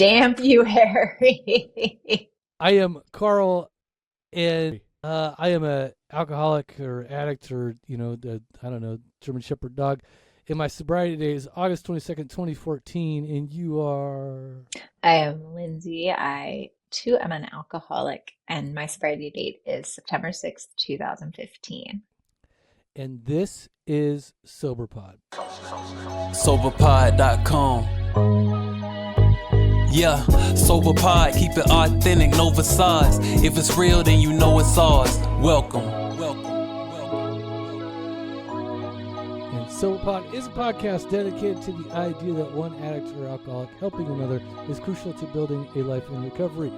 Dampuary. I am Carl, and I am a alcoholic or addict or I don't know, German Shepherd dog. And my sobriety date is August 22nd, 2014, and you are. I am Lindsay. I too am an alcoholic, and my sobriety date is September 6th, 2015. And this is SoberPod. Soberpod.com. Yeah, SoberPod, keep it authentic, no facades. If it's real, then you know it's ours. Welcome. And SoberPod is a podcast dedicated to the idea that one addict or alcoholic helping another is crucial to building a life in recovery.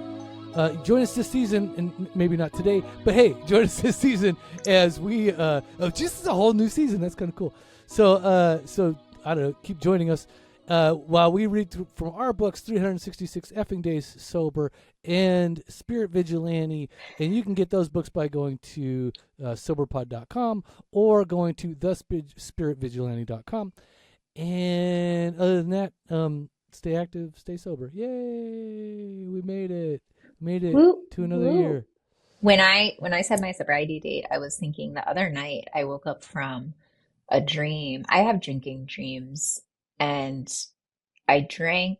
Join us this season, and maybe not today, but hey, join us this season as we, just a whole new season. That's kind of cool. So I don't know, keep joining us while we read through from our books, 366 Effing Days Sober and Spirit Vigilante. And you can get those books by going to soberpod.com or going to thespiritvigilante.com. And other than that, stay active, stay sober. Yay! We made it. Woo, To another woo. year. When I said my sobriety date, I was thinking the other night I woke up from a dream. I have drinking dreams, and I drank,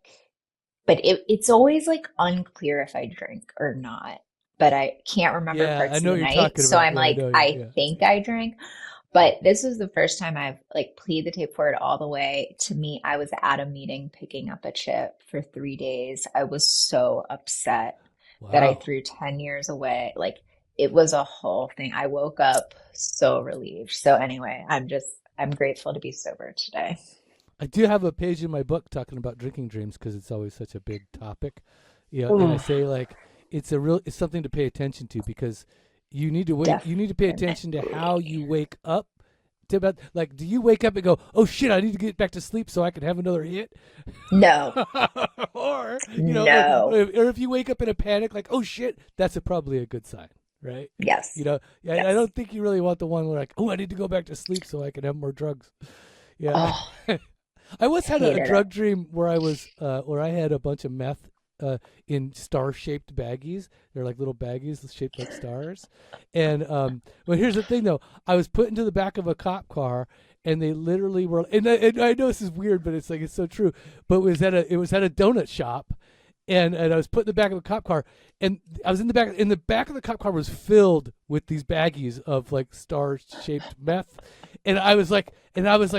but it's always like unclear if I drink or not. But I can't remember Yeah, parts I of know the what you're night, talking so about. I'm Yeah, like, I yeah. think I drank. But this was the first time I've like played the tape forward all the way. To me, I was at a meeting picking up a chip for 3 days. I was so upset that I Wow. threw 10 years away. Like it was a whole thing. I woke up so relieved. So anyway, I'm grateful to be sober today. I do have a page in my book talking about drinking dreams because it's always such a big topic. And I Ooh, say like it's something to pay attention to because you need to pay attention to how definitely. you wake up. To about like, do you wake up and go, "Oh shit, I need to get back to sleep so I can have another hit," No, or no. or if you wake up in a panic, like, "Oh shit," that's probably a good sign, right? Yes, Yeah, I yes. don't think you really want the one where like, "Oh, I need to go back to sleep so I can have more drugs." Yeah. Oh, I once had a hated it. drug dream where where I had a bunch of meth in star-shaped baggies. They're like little baggies shaped like stars. And but here's the thing though, I was put into the back of a cop car, and they literally were. And I know this is weird, but it's so true. But it was at a donut shop, and I was put in the back of a cop car, and I was in the back. In the back of the cop car was filled with these baggies of like star-shaped meth, and I was like,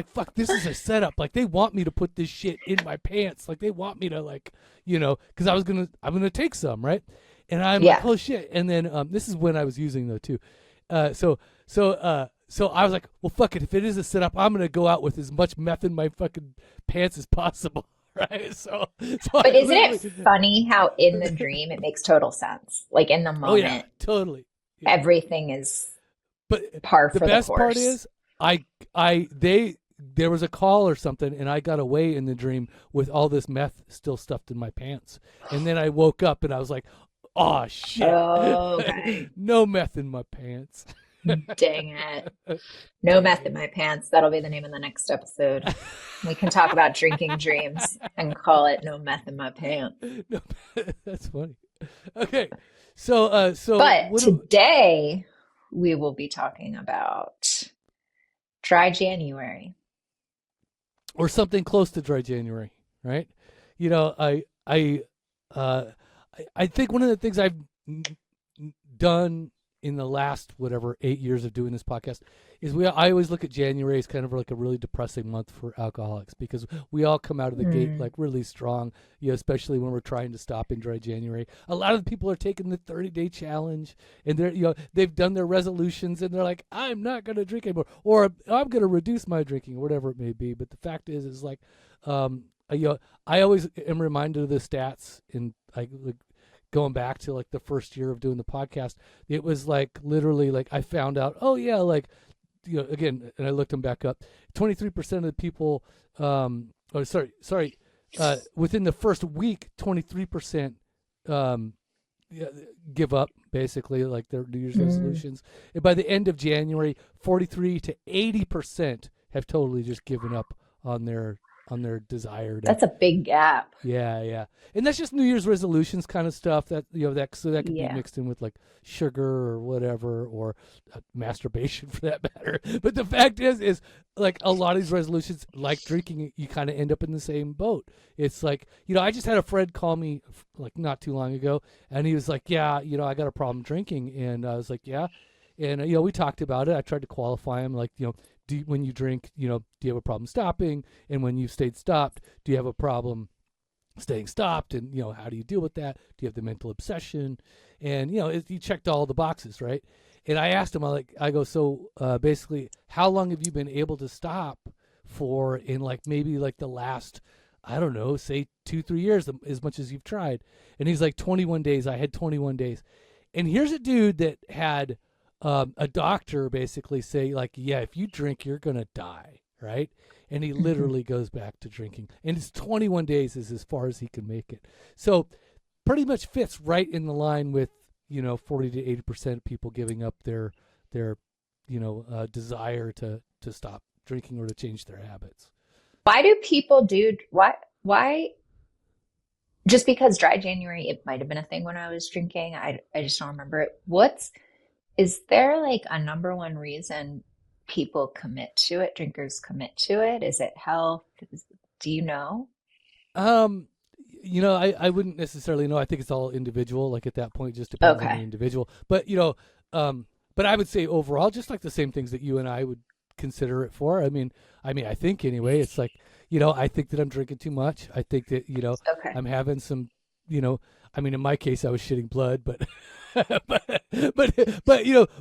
fuck, this is a setup. Like they want me to put this shit in my pants. Like they want me to like, because I'm gonna take some, right? And I'm like, Yeah. oh shit. And then this is when I was using though too. So I was like, well, fuck it. If it is a setup, I'm gonna go out with as much meth in my fucking pants as possible, right? So I But isn't it literally, funny how in the dream it makes total sense? Like in the oh yeah, moment, totally, yeah. everything is But par the for the best part course. is, they there was a call or something, and I got away in the dream with all this meth still stuffed in my pants, and then I woke up and I was like, oh shit, Okay. no meth in my pants. Dang it. No Dang meth in it. my pants. That'll be the name of the next episode. We can talk about drinking dreams and call it No Meth in My Pants. No, that's funny. Okay, so But what do, today we will be talking about dry January. or something close to dry January, right? You know, uh, I think one of the things I've done in the last whatever 8 years of doing this podcast is I always look at January as kind of like a really depressing month for alcoholics because we all come out of the gate Mm, like really strong, especially when we're trying to stop in dry January. A lot of the people are taking the 30-day challenge, and they've done their resolutions, and they're like, I'm not going to drink anymore, or I'm going to reduce my drinking, or whatever it may be. But the fact is like, I always am reminded of the stats in like going back to like the first year of doing the podcast. It was like literally like I found out, oh yeah, like again, and I looked them back up. 23% of the people, oh sorry, within the first week, 23% um, yeah, give up basically like their New Year's mm. resolutions. And by the end of January, 43 to 80% have totally just given up on their their desire to. That's a big gap. Yeah. And that's just New Year's resolutions kind of stuff that, that could be Yeah. mixed in with like sugar or whatever, or masturbation for that matter. But the fact is like a lot of these resolutions, like drinking, you kind of end up in the same boat. It's like, I just had a friend call me like not too long ago, and he was like, yeah, I got a problem drinking. And I was like, yeah. And, we talked about it. I tried to qualify him, like, when you drink, do you have a problem stopping? And when you've stayed stopped, do you have a problem staying stopped? And, how do you deal with that? Do you have the mental obsession? And, he checked all the boxes, right? And I asked him, I go, so basically, how long have you been able to stop for in like maybe like the last, I don't know, say 2-3 years, as much as you've tried? And he's like, 21 days. I had 21 days. And here's a dude that had a doctor basically say like, yeah, if you drink, you're going to die. Right. And he literally goes back to drinking, and it's 21 days is as far as he can make it. So pretty much fits right in the line with, 40 to 80% of people giving up their desire to stop drinking or to change their habits. Why do people why just because dry January, it might have been a thing when I was drinking. I just don't remember it. Is there like a number one reason people commit to it, drinkers commit to it? Is it health? Do you know? I wouldn't necessarily know. I think it's all individual. Like at that point, it just depends on the Okay. individual. But, but I would say overall, just like the same things that you and I would consider it for. I mean, I think anyway, it's like, I think that I'm drinking too much. I think that, Okay. I'm having some, in my case, I was shitting blood, but,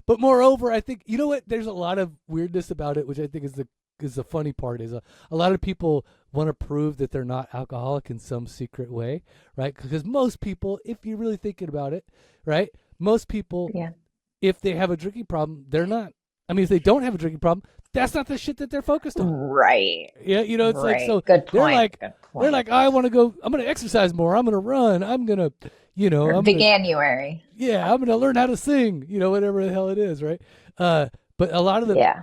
but moreover, I think, what, there's a lot of weirdness about it, which I think is the funny part is a lot of people want to prove that they're not alcoholic in some secret way, right? Because most people, if you're really thinking about it, right? Most people, Yeah. if they have a drinking problem, they're not. If they don't have a drinking problem, that's not the shit that they're focused on. Right. Yeah, it's like, Right. so Good they're point. like, Good they're like, point. I want to go. I'm going to exercise more. I'm going to run. I'm going to, Or I'm going to, Veganuary. yeah, I'm going to learn how to sing. Whatever the hell it is, right? But a lot of the, Yeah.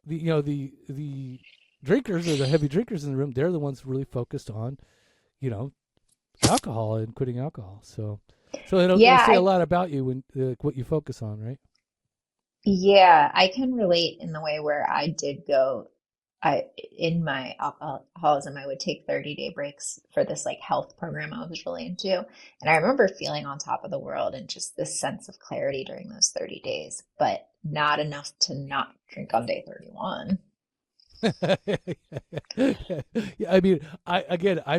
the drinkers or the heavy drinkers in the room, they're the ones really focused on, alcohol and quitting alcohol. So it'll Yeah, say a lot about you when what you focus on, right? yeah, I can relate in the way where I did go. In my alcoholism, I would take 30-day breaks for this like health program I was really into. And I remember feeling on top of the world and just this sense of clarity during those 30 days, but not enough to not drink on day 31. Yeah, I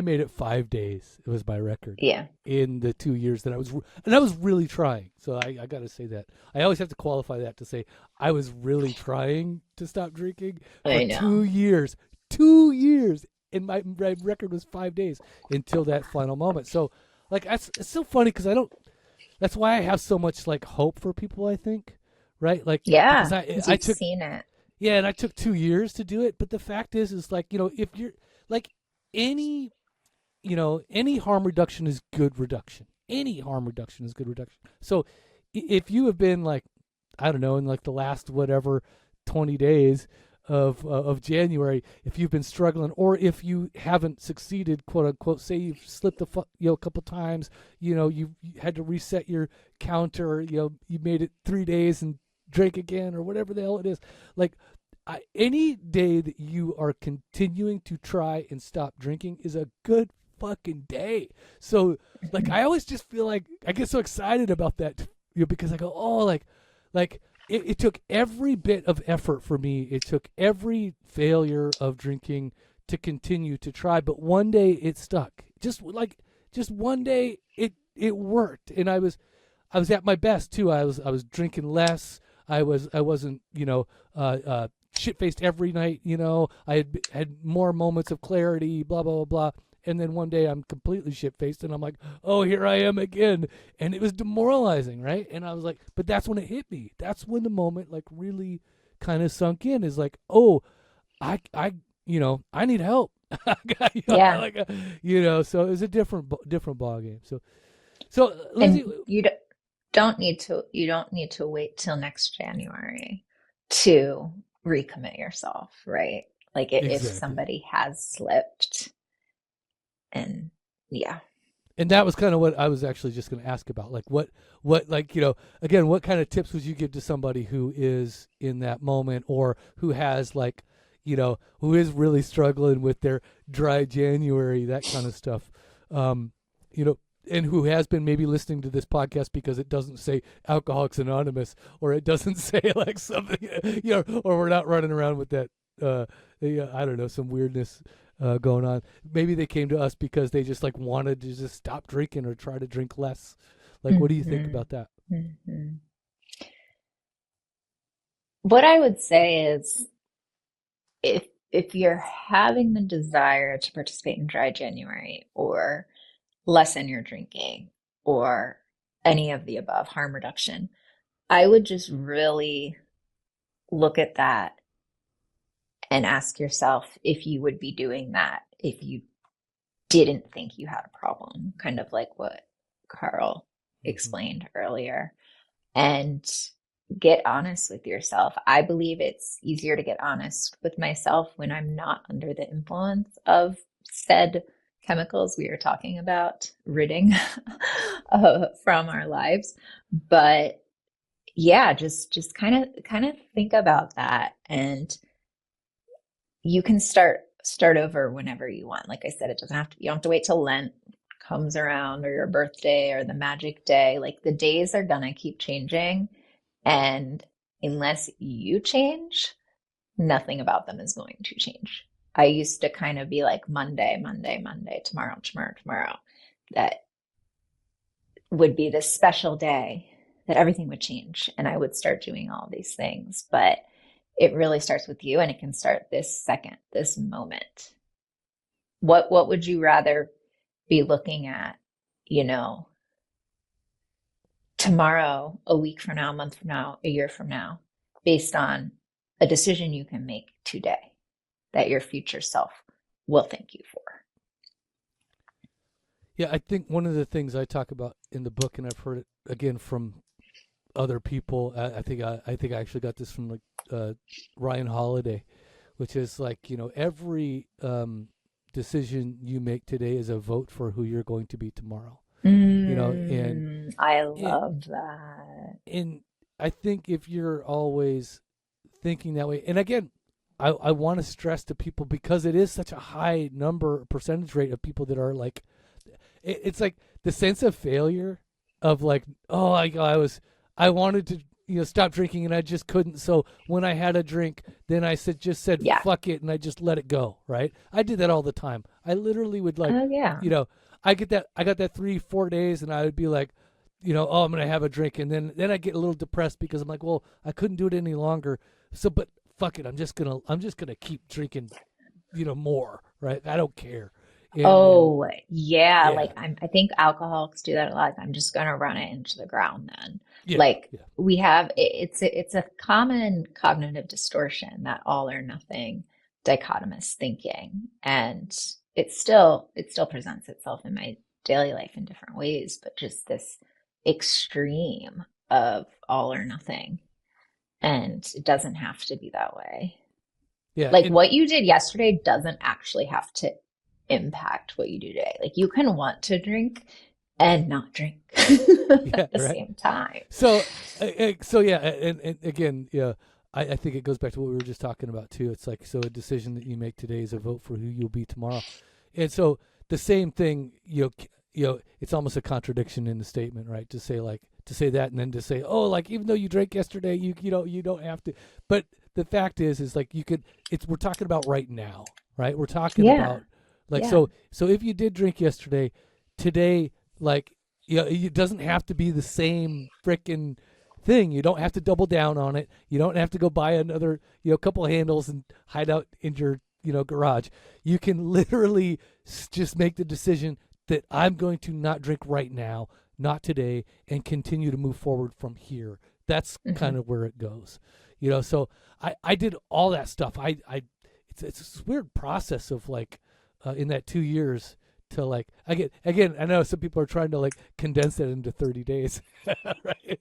made it 5 days. It was my record Yeah, in the 2 years that I was really trying. So I got to say that. I always have to qualify that to say I was really trying to stop drinking for I know. 2 years. 2 years, and my record was 5 days until that final moment. So, like, it's so funny because I don't. That's why I have so much like hope for people. I think, right? Like, because Yeah, because I you've took. seen it. Yeah, and I took 2 years to do it. But the fact is like, if you're like any, any harm reduction is good reduction. Any harm reduction is good reduction. So if you have been like, I don't know, in like the last whatever 20 days of January, if you've been struggling, or if you haven't succeeded, quote unquote, say you've slipped a couple times, you had to reset your counter, you made it 3 days and drink again or whatever the hell it is, like any day that you are continuing to try and stop drinking is a good fucking day. So like I always just feel like I get so excited about that, because I go, oh, like it took every bit of effort for me. It took every failure of drinking to continue to try, but one day it stuck. Just one day it worked, and I was at my best too. I was drinking less. I wasn't shit faced every night. I had more moments of clarity. Blah blah blah blah. And then one day I'm completely shit faced, and I'm like, oh, here I am again, and it was demoralizing, right? And I was like, but that's when it hit me. That's when the moment like really kind of sunk in. Is like, oh, I I need help. Yeah. So it was a different ball game. So Lindsay, And you don't need to wait till next January to recommit yourself, right? Like if Exactly. somebody has slipped, and yeah. And that was kind of what I was actually just going to ask about. Like like, again, what kind of tips would you give to somebody who is in that moment, or who has like, who is really struggling with their dry January, that kind of stuff, um, you know, and who has been maybe listening to this podcast because it doesn't say Alcoholics Anonymous, or it doesn't say like something, or we're not running around with that, I don't know, some weirdness going on. Maybe they came to us because they just like wanted to just stop drinking or try to drink less. Like, what do you think Hmm. about that? Hmm. What I would say is if you're having the desire to participate in dry January or lessen your drinking or any of the above, harm reduction, I would just really look at that and ask yourself if you would be doing that if you didn't think you had a problem, kind of like what Carl Mm-hmm. explained earlier. And get honest with yourself. I believe it's easier to get honest with myself when I'm not under the influence of said chemicals we are talking about ridding from our lives. But yeah, just kind of think about that, and you can start over whenever you want. Like I said, it doesn't have to, you don't have to wait till Lent comes around or your birthday or the magic day. Like the days are gonna keep changing, and unless you change, nothing about them is going to change. I used to kind of be like Monday, Monday, Monday, tomorrow, tomorrow, tomorrow. That would be this special day that everything would change and I would start doing all these things. But it really starts with you, and it can start this second, this moment. What would you rather be looking at, you know, tomorrow, a week from now, a month from now, a year from now, based on a decision you can make today that your future self will thank you for? Yeah, I think one of the things I talk about in the book, and I've heard it again from other people. I think I actually got this from like Ryan Holiday, which is like, every decision you make today is a vote for who you're going to be tomorrow. And I it love that. and I think if you're always thinking that way, and again, I want to stress to people, because it is such a high number percentage rate of people that are like, it's like the sense of failure of like, oh, I wanted to stop drinking and I just couldn't. So when I had a drink, then I just said Yeah. fuck it, and I just let it go. Right? I did that all the time. I literally would like, Oh, yeah. you know, I got that 3-4 days, and I would be like, oh, I'm gonna have a drink, and then I get a little depressed because I'm like, well, I couldn't do it any longer. So, but fuck it, I'm just gonna keep drinking, more. Right? I don't care. And Oh, yeah. yeah, Like I think alcoholics do that a lot. I'm just gonna run it into the ground then. yeah, Like yeah. we have, it's a common cognitive distortion, that all or nothing dichotomous thinking, and it still presents itself in my daily life in different ways, but just this extreme of all or nothing, and it doesn't have to be that way. Yeah, Like and what you did yesterday doesn't actually have to impact what you do today. Like you can want to drink and not drink yeah, at the right. same time. So yeah, and again, yeah, I think it goes back to what we were just talking about too. It's like, so a decision that you make today is a vote for who you'll be tomorrow, and so the same thing, it's almost a contradiction in the statement, right? To say that, and then to say, oh, like, even though you drank yesterday, you don't have to. But the fact is like, we're talking about right now, right? We're talking Yeah. about like, Yeah. so if you did drink yesterday, today, like, it doesn't have to be the same freaking thing. You don't have to double down on it. You don't have to go buy another, couple of handles and hide out in your, garage. You can literally just make the decision that I'm going to not drink right now, not today, and continue to move forward from here. That's Hmm. kind of where it goes. So I did all that stuff. It's this weird process of like, in that 2 years, to like again I know some people are trying to like condense it into 30 days right,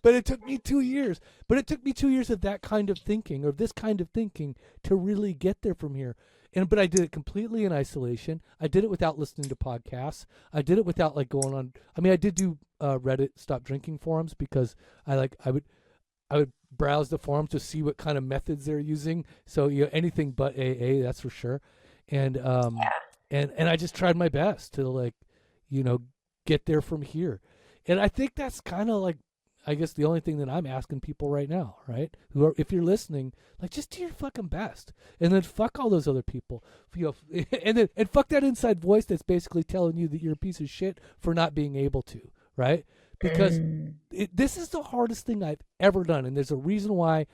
but it took me 2 years, but it took me 2 years of that kind of thinking, or this kind of thinking, to really get there from here. But I did it completely in isolation. I did it without listening to podcasts. I did it without like going on. I mean, I did do Reddit stop drinking forums, because I would browse the forums to see what kind of methods they're using. So anything but AA, that's for sure. And Yeah. and I just tried my best to like, get there from here. And I think that's kind of like, I guess, the only thing that I'm asking people right now, right? If you're listening, like, just do your fucking best, and then fuck all those other people, and fuck that inside voice that's basically telling you that you're a piece of shit for not being able to, right? Because this is the hardest thing I've ever done, and there's a reason why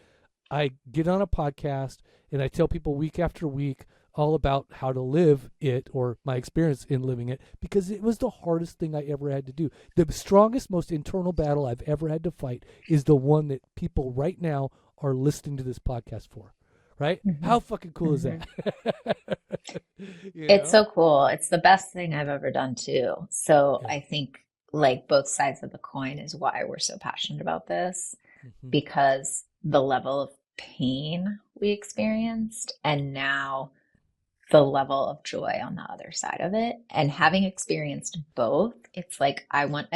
I get on a podcast and I tell people week after week all about how to live it, or my experience in living it, because it was the hardest thing I ever had to do. The strongest, most internal battle I've ever had to fight is the one that people right now are listening to this podcast for, right? How fucking cool is that? It's so cool. It's the best thing I've ever done too. So Yeah. I think like both sides of the coin is why we're so passionate about this, Mm-hmm. because the level of pain we experienced, and now the level of joy on the other side of it. And having experienced both, it's like I want to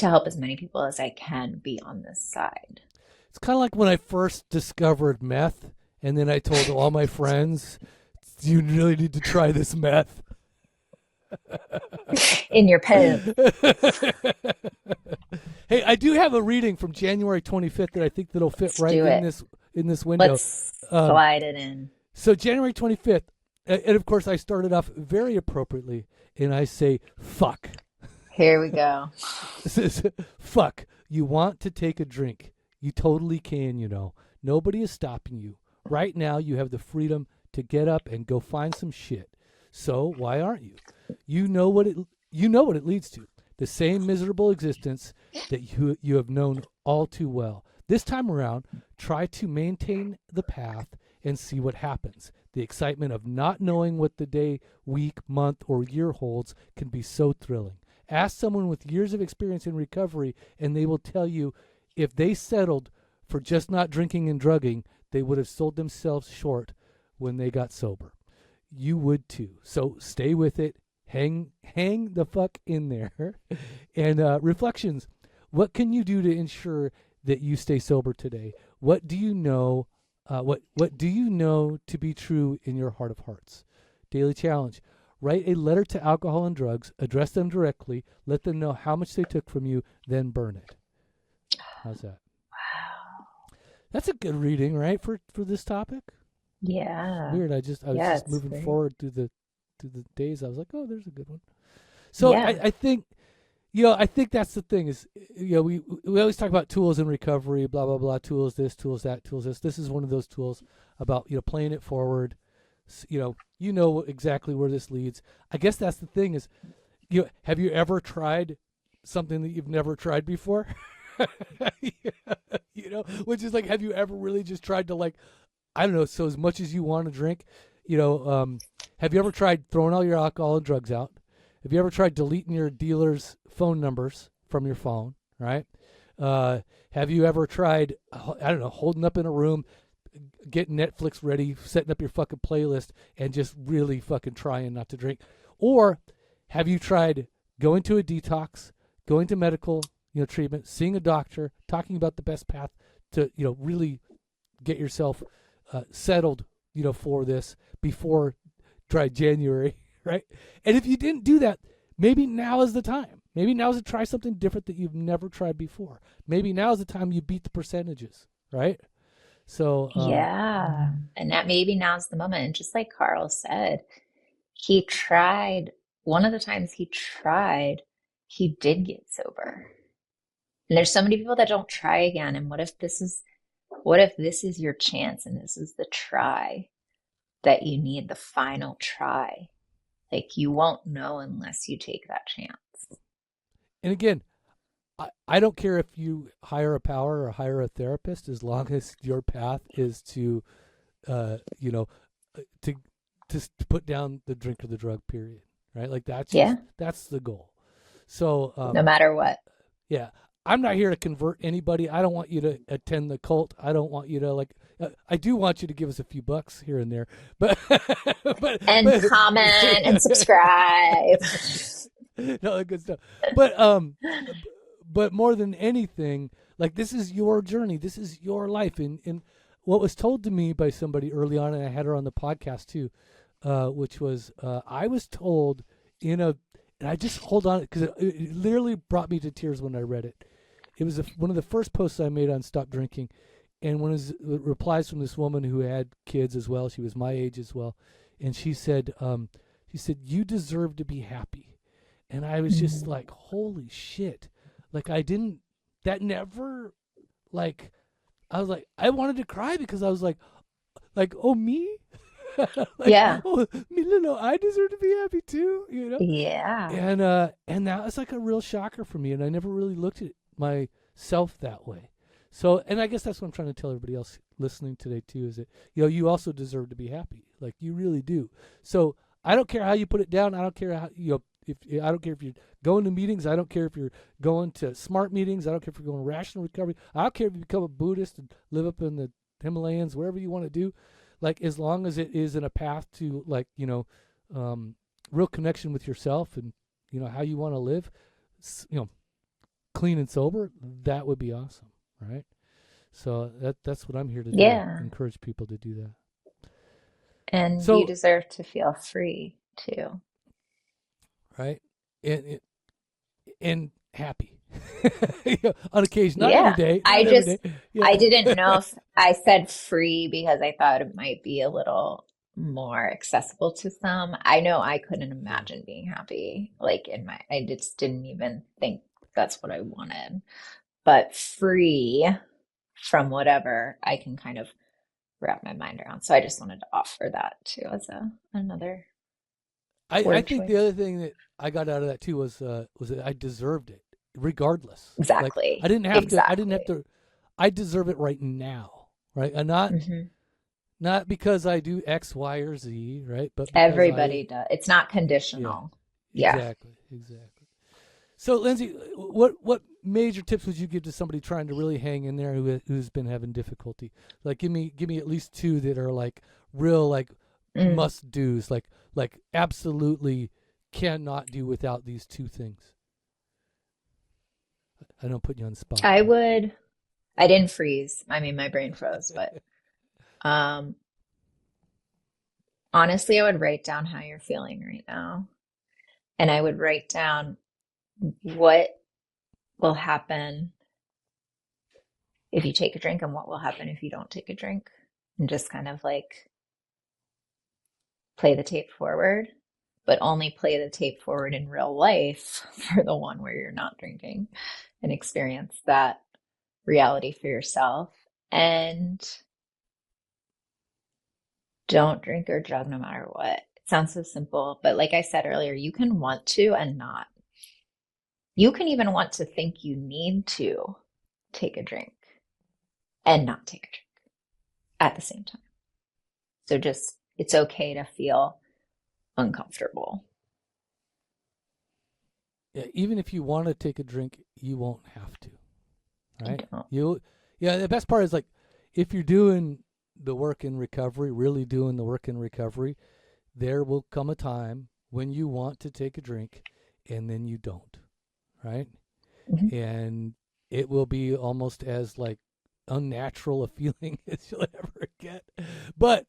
help as many people as I can be on this side. It's kind of like when I first discovered meth, and then I told all my friends, you really need to try this meth. In your pen. Hey, I do have a reading from January 25th that I think that'll fit right in this window. Let's slide it in. So January 25th, and of course I started off very appropriately, and I say, fuck. Here we go. Fuck. You want to take a drink. You totally can, Nobody is stopping you. Right now you have the freedom to get up and go find some shit. So why aren't you? You know what it leads to. The same miserable existence that you have known all too well. This time around, try to maintain the path and see what happens. The excitement of not knowing what the day, week, month, or year holds can be so thrilling. Ask someone with years of experience in recovery, and they will tell you if they settled for just not drinking and drugging, they would have sold themselves short when they got sober. You would too. So stay with it. Hang the fuck in there. And reflections. What can you do to ensure that you stay sober today? What do you know? What do you know to be true in your heart of hearts? Daily challenge. Write a letter to alcohol and drugs. Address them directly. Let them know how much they took from you. Then burn it. How's that? Wow. That's a good reading, right? For this topic. Yeah. Weird. I was just moving great. forward through the days. I was like, oh, there's a good one. So Yeah. I think, I think that's the thing is, we always talk about tools in recovery, blah, blah, blah, tools this, tools that, tools this. This is one of those tools about, playing it forward. You know exactly where this leads. I guess that's the thing is, have you ever tried something that you've never tried before? Which is like, have you ever really just tried to like, I don't know, so as much as you want to drink, have you ever tried throwing all your alcohol and drugs out? Have you ever tried deleting your dealer's phone numbers from your phone, right? Have you ever tried, I don't know, holding up in a room, getting Netflix ready, setting up your fucking playlist, and just really fucking trying not to drink? Or have you tried going to a detox, going to medical, treatment, seeing a doctor, talking about the best path to, really get yourself settled, for this before dry January, right? And if you didn't do that, maybe now is the time. Maybe now is to try something different that you've never tried before. Maybe now is the time you beat the percentages, right? So Yeah. And that maybe now's the moment. And just like Carl said, he tried, one of the times he tried, he did get sober. And there's so many people that don't try again. And what if this is your chance and this is the try that you need, the final try? Like you won't know unless you take that chance. And again, I don't care if you hire a power or hire a therapist, as long as your path is to to put down the drink or the drug, period. Right? Like Yeah. that's the goal. So No matter what. yeah, I'm not here to convert anybody. I don't want you to attend the cult. I don't want you to like. I do want you to give us a few bucks here and there, but And comment and subscribe. no, good stuff. But more than anything, like this is your journey. This is your life. And what was told to me by somebody early on, and I had her on the podcast too, which was I was told and I just hold on because it literally brought me to tears when I read it. It was one of the first posts I made on Stop Drinking, and one of the replies from this woman who had kids as well. She was my age as well, and she said, "You deserve to be happy," and I was just like, "Holy shit!" Like that never, like, I was like, I wanted to cry because I was like, oh me. Like, Yeah. oh, me, no, I deserve to be happy too, Yeah. And that was like a real shocker for me, and I never really looked at myself that way. So, and I guess that's what I'm trying to tell everybody else listening today too, is that you also deserve to be happy, like you really do. So I don't care how you put it down. I don't care how if I don't care if you're going to meetings. I don't care if you're going to smart meetings. I don't care if you're going to rational recovery. I don't care if you become a Buddhist and live up in the Himalayas, wherever you want to do. Like, as long as it is in a path to, like, real connection with yourself and, how you want to live, clean and sober, that would be awesome, right? So that's what I'm here to do. Yeah. Encourage people to do that. And So, you deserve to feel free too. Right? And happy. On occasion, not every day. I Yeah. didn't know if I said free because I thought it might be a little more accessible to some. I know I couldn't imagine being happy. Like I just didn't even think that's what I wanted. But free from whatever I can kind of wrap my mind around. So I just wanted to offer that too as another I think choice. the other thing that I got out of that too was that I deserved it, regardless. Exactly. Like, I didn't have to. I deserve it right now, right? And not because I do X, Y, or Z, right? But everybody does. It's not conditional. Yeah. Exactly. So, Lindsey, what major tips would you give to somebody trying to really hang in there who's been having difficulty? Like, give me at least two that are like real, like, must do's, like absolutely cannot do without these two things. I don't put you on the spot. I didn't freeze. I mean, my brain froze, but honestly, I would write down how you're feeling right now. And I would write down what will happen if you take a drink and what will happen if you don't take a drink. And just kind of like play the tape forward, but only play the tape forward in real life for the one where you're not drinking, and experience that reality for yourself. And don't drink or drug no matter what. It sounds so simple, but like I said earlier, you can want to and not. You can even want to think you need to take a drink and not take a drink at the same time. So just, it's okay to feel uncomfortable. Yeah, even if you want to take a drink, you won't have to. Right? The best part is, like, if you're doing the work in recovery, really doing the work in recovery, there will come a time when you want to take a drink and then you don't, right? Mm-hmm. And it will be almost as, like, unnatural a feeling as you'll ever get. But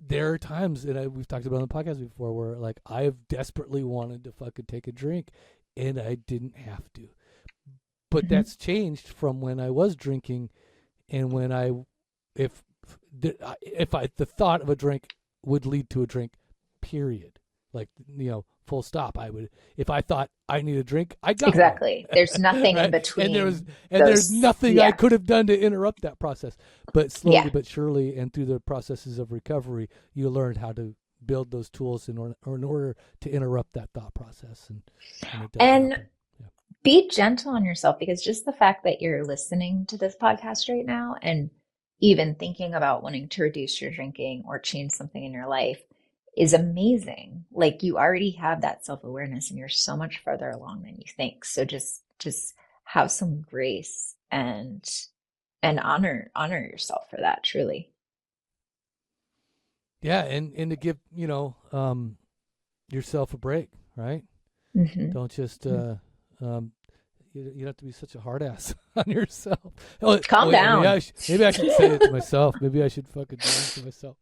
there are times, and we've talked about it on the podcast before, where, like, I've desperately wanted to fucking take a drink and I didn't have to. But that's changed from when I was drinking, and when if the thought of a drink would lead to a drink, period. Like, full stop. I would, if I thought I need a drink, I got exactly. One. There's nothing right? in between. There's nothing I could have done to interrupt that process. But slowly but surely, and through the processes of recovery, you learned how to build those tools in order to interrupt that thought process. And be gentle on yourself, because just the fact that you're listening to this podcast right now and even thinking about wanting to reduce your drinking or change something in your life, is amazing. Like you already have that self-awareness and you're so much further along than you think. So just have some grace and honor yourself for that, truly. Yeah, and to give, yourself a break, right? Hmm. Don't just you don't have to be such a hard ass on yourself. Calm down. Maybe I should say it to myself. Maybe I should fucking do it to myself.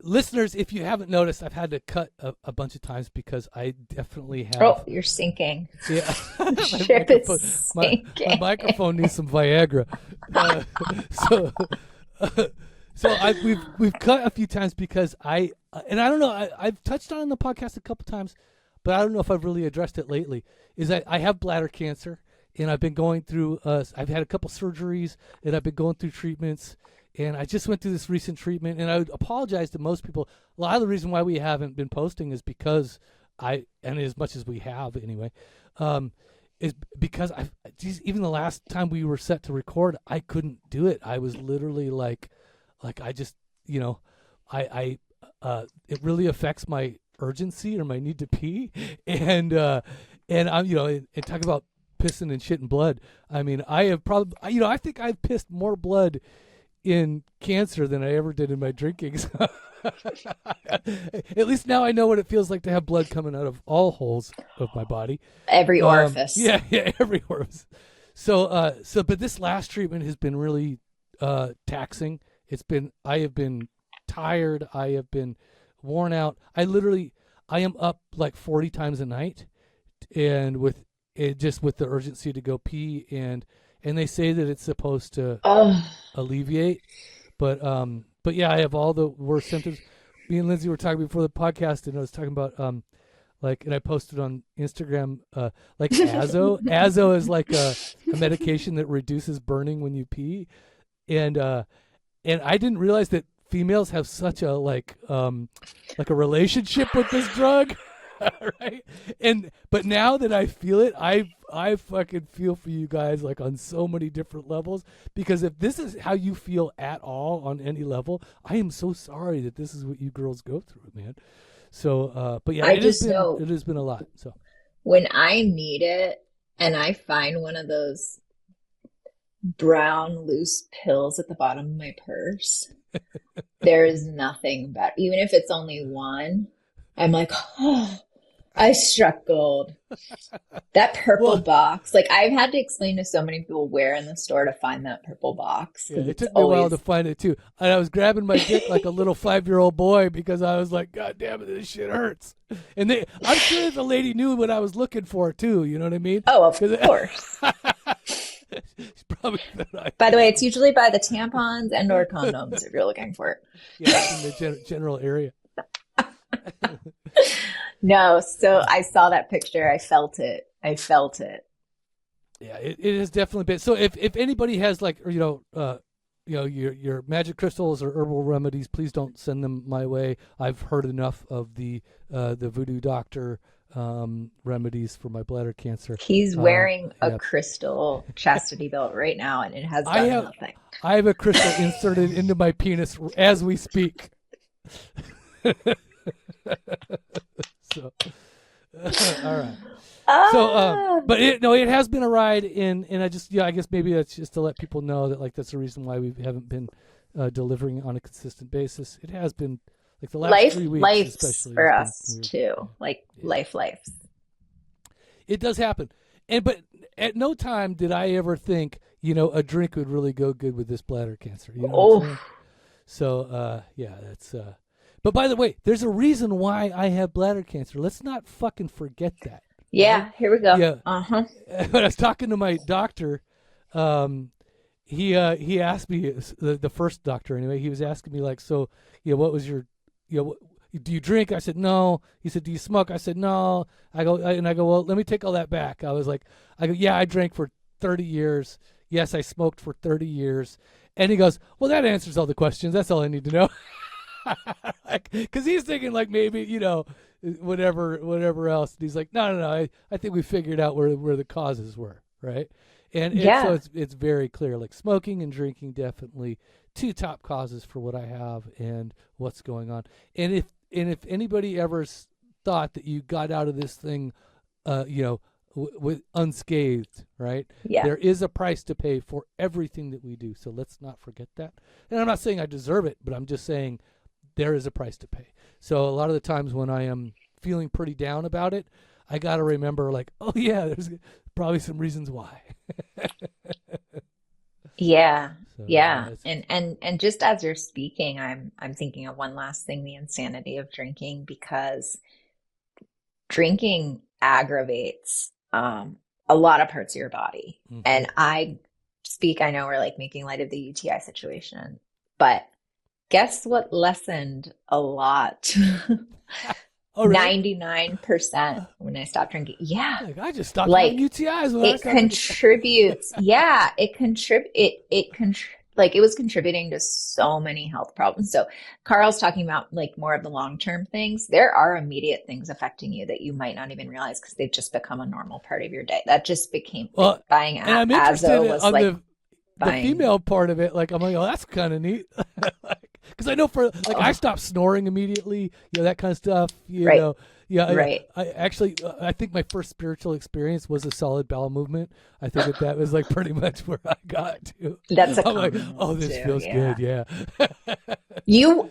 Listeners, if you haven't noticed, I've had to cut a bunch of times because I definitely have. Oh, you're sinking. Yeah, Ship is my sinking. microphone needs some Viagra. We've cut a few times because I don't know. I've touched on it in the podcast a couple times, but I don't know if I've really addressed it lately. Is that I have bladder cancer, and I've been going through. I've had a couple surgeries, and I've been going through treatments. And I just went through this recent treatment, and I would apologize to most people. A lot of the reason why we haven't been posting is because and as much as we have anyway, is because even the last time we were set to record, I couldn't do it. I was literally like I just, it really affects my urgency or my need to pee, and I'm, and talk about pissing and shitting blood. I mean, I have probably, I think I've pissed more blood in cancer than I ever did in my drinking. At least now I know what it feels like to have blood coming out of all holes of my body. Every orifice. Yeah, every orifice. So, but this last treatment has been really taxing. I have been tired. I have been worn out. I am up like 40 times a night, and with the urgency to go pee, and they say that it's supposed to alleviate, but yeah, I have all the worst symptoms. Me and Lindsey were talking before the podcast, and I was talking about and I posted on Instagram like Azo. Azo is like a medication that reduces burning when you pee, and I didn't realize that females have such a like a relationship with this drug. Right, but now that I feel it, I fucking feel for you guys like on so many different levels, because if this is how you feel at all on any level, I am so sorry that this is what you girls go through, man. So, but yeah, it has been a lot. So when I need it and I find one of those brown loose pills at the bottom of my purse, there is nothing better. Even if it's only one, I'm like, oh, I struck gold. That purple box, like I've had to explain to so many people where in the store to find that purple box. Yeah, it took me a while to find it too. And I was grabbing my dick like a little 5-year-old boy because I was like, God damn it, this shit hurts. And I'm sure the lady knew what I was looking for too. You know what I mean? Oh, of course. By the way, it's usually by the tampons and or condoms if you're looking for it. Yeah, in the general area. No, so I saw that picture. I felt it. Yeah, it has definitely been. So if anybody has like, your magic crystals or herbal remedies, please don't send them my way. I've heard enough of the voodoo doctor remedies for my bladder cancer. He's wearing a crystal chastity belt right now, and it has done nothing. I have a crystal inserted into my penis as we speak. So, all right. So, but it has been a ride, and I just, I guess maybe that's just to let people know that like that's the reason why we haven't been delivering on a consistent basis. It has been like the last 3 weeks, especially for us too. Like life. It does happen, but at no time did I ever think a drink would really go good with this bladder cancer. You know what I'm saying? So yeah, that's. But by the way, there's a reason why I have bladder cancer. Let's not fucking forget that. Yeah, right? Here we go. Yeah. When I was talking to my doctor, he asked me, the first doctor anyway, he was asking me like, so, what was your, do you drink? I said, no. He said, do you smoke? I said, no. I go, well, let me take all that back. I go, yeah, I drank for 30 years. Yes, I smoked for 30 years. And he goes, well, that answers all the questions. That's all I need to know. Because he's thinking like maybe whatever else. And he's like, no. I think we figured out where the causes were, right? And so it's very clear. Like smoking and drinking, definitely two top causes for what I have and what's going on. And if anybody ever thought that you got out of this thing, with unscathed, right? Yeah. There is a price to pay for everything that we do. So let's not forget that. And I'm not saying I deserve it, but I'm just saying there is a price to pay. So a lot of the times when I am feeling pretty down about it, I got to remember, like, oh yeah, there's probably some reasons why. Yeah. So, Yeah. And just as you're speaking, I'm thinking of one last thing, the insanity of drinking, because drinking aggravates a lot of parts of your body. Mhm. And I know we're like making light of the UTI situation, but guess what lessened a lot? Oh, really? 99% when I stopped drinking. Yeah. Like, I just stopped Like, having UTIs when I it stopped drinking. contributes. Yeah, like it was contributing to so many health problems. So Carl's talking about like more of the long-term things. There are immediate things affecting you that you might not even realize because they've just become a normal part of your day. That just became like buying and I'm interested Azo was on like the female part of it. Like, I'm like, oh, that's kind of neat. Because I know I stopped snoring immediately, that kind of stuff. You Right. know, yeah. Right. I actually, I think my first spiritual experience was a solid bowel movement. I think that was like pretty much where I got to. That's a I'm like, common oh, one, this too. feels Yeah. good. Yeah.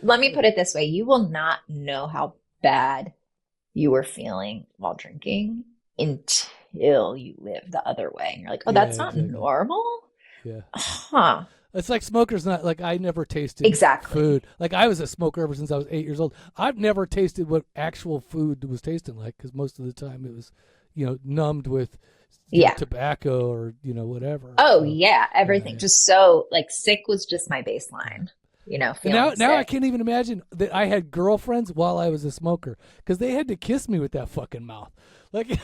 Let me put it this way. You will not know how bad you were feeling while drinking until you live the other way. And you're like, oh, Yeah, that's not exactly. normal? Yeah. Huh. It's like smokers not like I never tasted Exactly. food. Like, I was a smoker ever since I was 8 years old. I've never tasted what actual food was tasting like, because most of the time it was, numbed with Yeah. tobacco or whatever. Oh, So, yeah. Everything. yeah. Just so like sick was just my baseline, And feeling now I sick. can't even imagine that I had girlfriends while I was a smoker, because they had to kiss me with that fucking mouth. Like,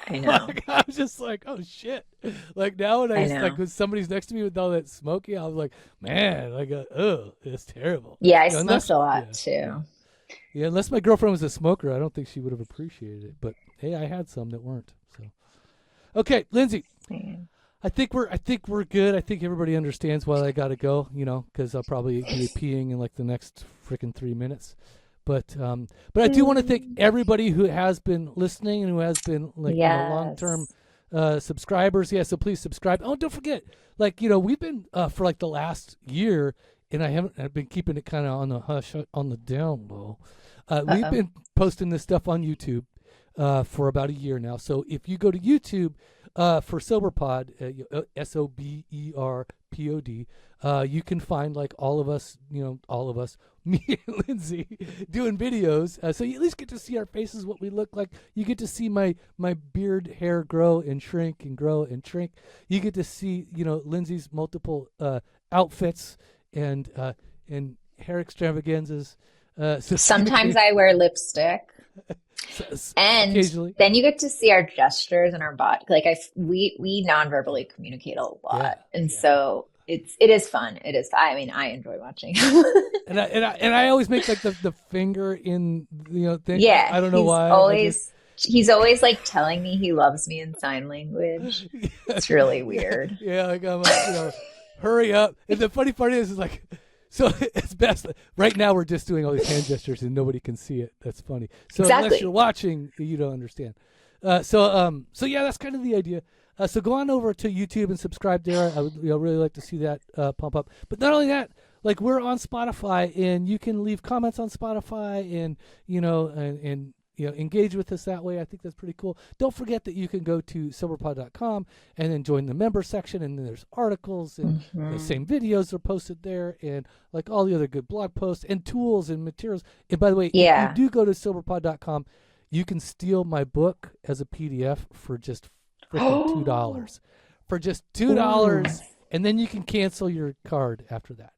I know. like, I was just like, oh shit. Like, now when I know. like when somebody's next to me with all that smoky, I was like, man, like, it's terrible. Yeah, I Unless- smoked a lot yeah, too. Yeah, unless my girlfriend was a smoker, I don't think she would have appreciated it. But hey, I had some that weren't. So, okay, Lindsey, Man. I think we're good. I think everybody understands why I got to go. Because I'll probably be peeing in like the next freaking 3 minutes. But I do want to thank everybody who has been listening and who has been like Yes. long-term subscribers. Yeah, so please subscribe. Oh, don't forget, we've been for like the last year, and I've been keeping it kind of on the hush, on the down low. We've been posting this stuff on YouTube for about a year now. So if you go to YouTube for SoberPod, SOBERPOD, you can find like all of us, me and Lindsay doing videos. So you at least get to see our faces, what we look like. You get to see my beard hair grow and shrink and grow and shrink. You get to see, Lindsay's multiple outfits and hair extravaganzas. Sometimes I wear lipstick. And occasionally. then you get to see our gestures and our body. Like we non-verbally communicate a lot. And so it is fun. It is. I mean, I enjoy watching. and I always make like the finger in thing. Yeah. I don't know why. He's always like telling me he loves me in sign language. It's really weird. Yeah, like I'm like, hurry up. And the funny part is like, so it's best. Right now we're just doing all these hand gestures and nobody can see it. That's funny. So Exactly. Unless you're watching, you don't understand. So yeah, that's kind of the idea. So go on over to YouTube and subscribe there. I would really like to see that pump up. But not only that, like, we're on Spotify, and you can leave comments on Spotify, and and engage with us that way. I think that's pretty cool. Don't forget that you can go to soberpod.com and then join the member section, and then there's articles and the same videos are posted there, and like all the other good blog posts and tools and materials. And by the way, if you do go to soberpod.com, you can steal my book as a PDF for just freaking $2. For just $2, and then you can cancel your card after that.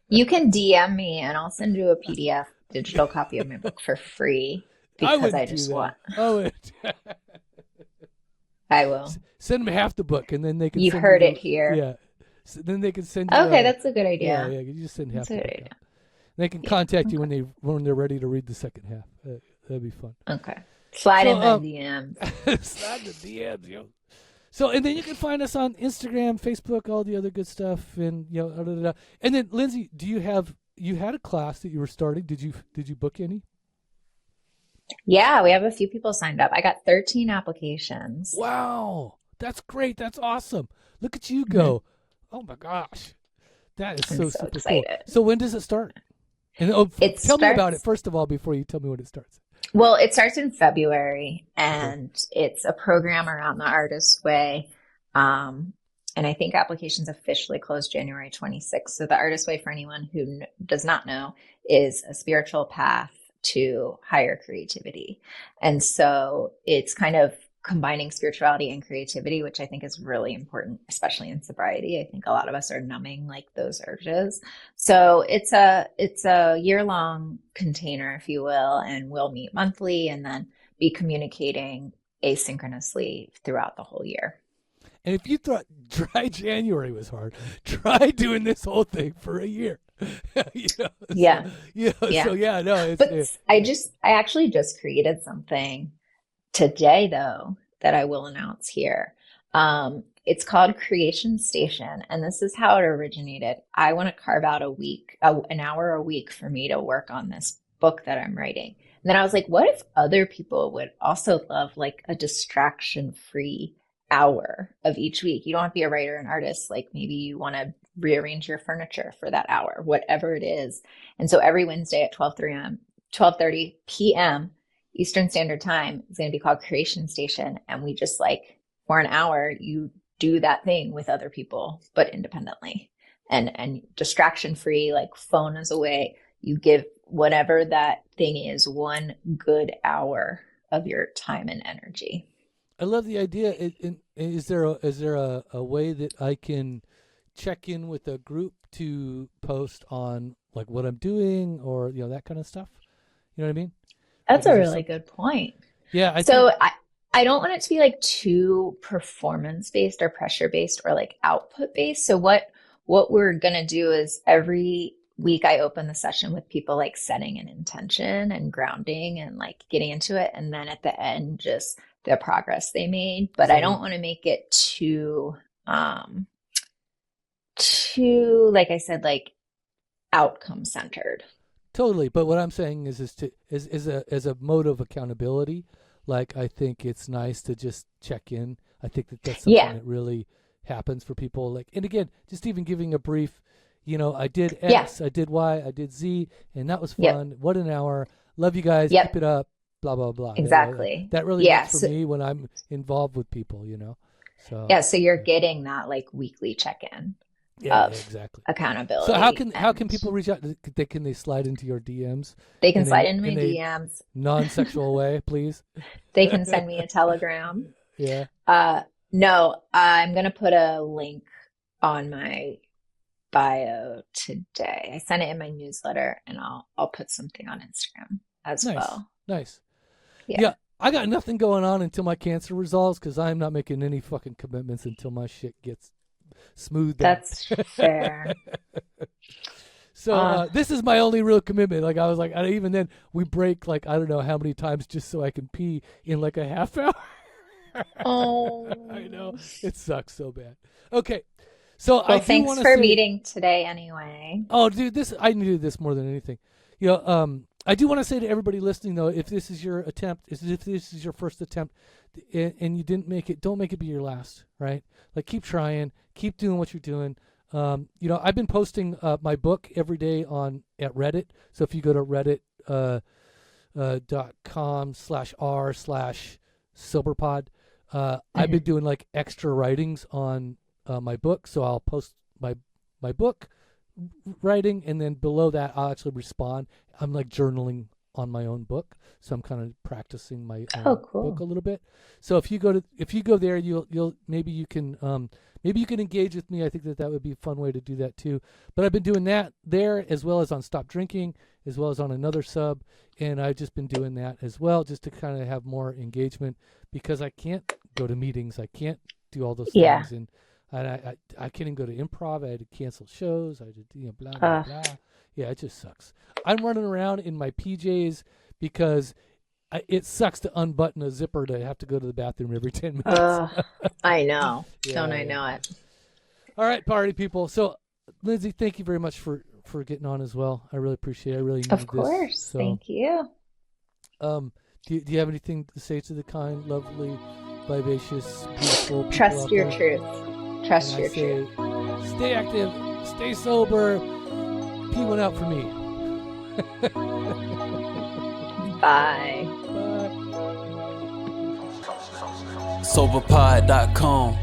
You can DM me and I'll send you a PDF digital copy of my book for free because I just want. I will. Send them half the book, and then they can. You heard it here. Yeah. So then they can send you. Okay, that's a good idea. Yeah, you just send half the That's a book. good idea. They can contact you when they're ready to read the second half. That'd be fun. Okay. Slide in my DMs. Slide the DMs, yo. So, and then you can find us on Instagram, Facebook, all the other good stuff, and And then, Lindsay, do you have you had a class that you were starting. Did you book any? Yeah, we have a few people signed up. I got 13 applications. Wow, that's great. That's awesome. Look at you Mhm. go. Oh my gosh, that is I'm so so super cool. excited. So when does it start? And It tell me about it starts, first of all before you tell me when it starts. well, it starts in February, Okay. and it's a program around the artist's way. Um, and I think applications officially close January 26th. So the artist's way, for anyone who does not know, is a spiritual path to higher creativity. And so it's kind of combining spirituality and creativity, which I think is really important, especially in sobriety. I think a lot of us are numbing like those urges. So it's a year-long container, if you will, and we'll meet monthly and then be communicating asynchronously throughout the whole year. And if you thought dry January was hard, try doing this whole thing for a year. Yeah, So yeah. yeah, no, But I actually just created something today, though, that I will announce here. It's called Creation Station, and this is how it originated. I want to carve out an hour a week for me to work on this book that I'm writing. And then I was like, what if other people would also love like a distraction-free hour of each week? You don't have to be a writer and artist. Like maybe you want to rearrange your furniture for that hour, whatever it is. And so every Wednesday at 12:30 p.m. Eastern Standard Time is going to be called Creation Station. And we just like, for an hour, you do that thing with other people, but independently and distraction free, like phone is away. You give whatever that thing is 1 good hour of your time and energy. I love the idea. Is there a way that I can check in with a group to post on like what I'm doing or that kind of stuff? You know what I mean? Like, That's is a there really some? good point. Yeah, I think. So I don't want it to be like too performance based or pressure based or like output based. So what we're gonna do is every week I open the session with people like setting an intention and grounding and like getting into it. And then at the end, just the progress they made. But I don't Exciting. want to make it um too, like I said, like outcome centered. Totally, but what I'm saying is as a mode of accountability. Like I think it's nice to just check in. I think that that's something Yeah. that really happens for people. Like, and again, just even giving a brief. I did Yeah. X, I did Y, I did Z, and that was Yep. fun. What an hour! Love you guys. Keep it Yep. up. Blah blah blah. Exactly. That really Yeah. works for So me when I'm involved with people. So yeah, so you're getting that like weekly check-in yeah, of exactly. So how accountability, can and people reach out? Can they slide into your DMs they can in slide a into my in a DMs. non-sexual way, please? They can send me a telegram. Yeah. Uh, no, I'm gonna put a link on my bio today. I sent it in my newsletter, and I'll put something on Instagram as Nice. well. Nice. Yeah, Yeah, I got nothing going on until my cancer resolves because I'm not making any fucking commitments until my shit gets smoothed out. that's fair. So Uh, this is my only real commitment. Like I was like, even then we break like I don't know how many times just so I can pee in like a half hour. I know oh, it sucks so bad. Okay, so I well, do thanks want to for say, meeting today anyway. oh, dude, this I needed this more than anything. I do want to say to everybody listening though, if this is your attempt, if this is your first attempt, and you didn't make it, don't make it be your last, right? Like keep trying, keep doing what you're doing. I've been posting my book every day at Reddit. So if you go to Reddit .com/r/soberpod, I've been Mhm. doing like extra writings on my book. So I'll post my book writing, and then below that I'll actually respond. I'm like journaling on my own book, so I'm kind of practicing my Oh, own book a cool. little bit. So if you go there, you'll maybe you can engage with me. I think that would be a fun way to do that too. But I've been doing that there as well as on Stop Drinking, as well as on another sub, and I've just been doing that as well, just to kind of have more engagement because I can't go to meetings, I can't do all those Yeah. things, and I can't even go to improv. I had to cancel shows. I had to blah blah Uh, blah. Yeah, it just sucks. I'm running around in my PJs because it sucks to unbutton a zipper to have to go to the bathroom every 10 minutes. uh, I know. Don't Yeah, I yeah, know yeah. it? All right, party people. So, Lindsey, thank you very much for for getting on as well. I really appreciate it. I really needed Of course. this. So, Thank you. do you have anything to say to the kind, lovely, vivacious, beautiful people Trust out your there? truth. Trust And your I say, truth. Stay active, stay sober, pee one out for me. Bye. Bye. Soberpod.com.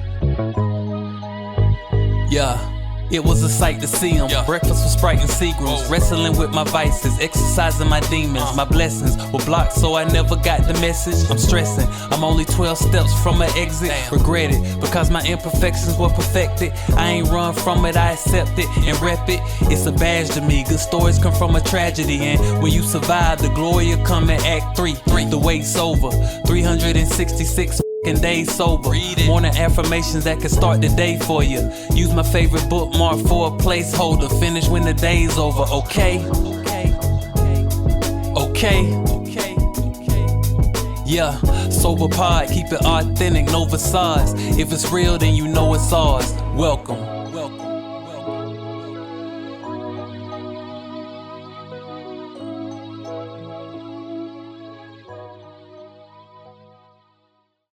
Yeah. It was a sight to see them. Breakfast with Sprite and Seagrams. Wrestling with my vices, exercising my demons. My blessings were blocked, so I never got the message. I'm stressing, I'm only 12 steps from an exit. Regret it, because my imperfections were perfected. I ain't run from it, I accept it and rep it. It's a badge to me, good stories come from a tragedy. And when you survive, the glory will come in Act 3. The wait's over, 366 days sober. Morning affirmations that can start the day for you. Use my favorite bookmark for a placeholder. Finish when the day's over. Okay. Yeah, sober pod, keep it authentic, no facades. If it's real, then you know it's ours. Welcome.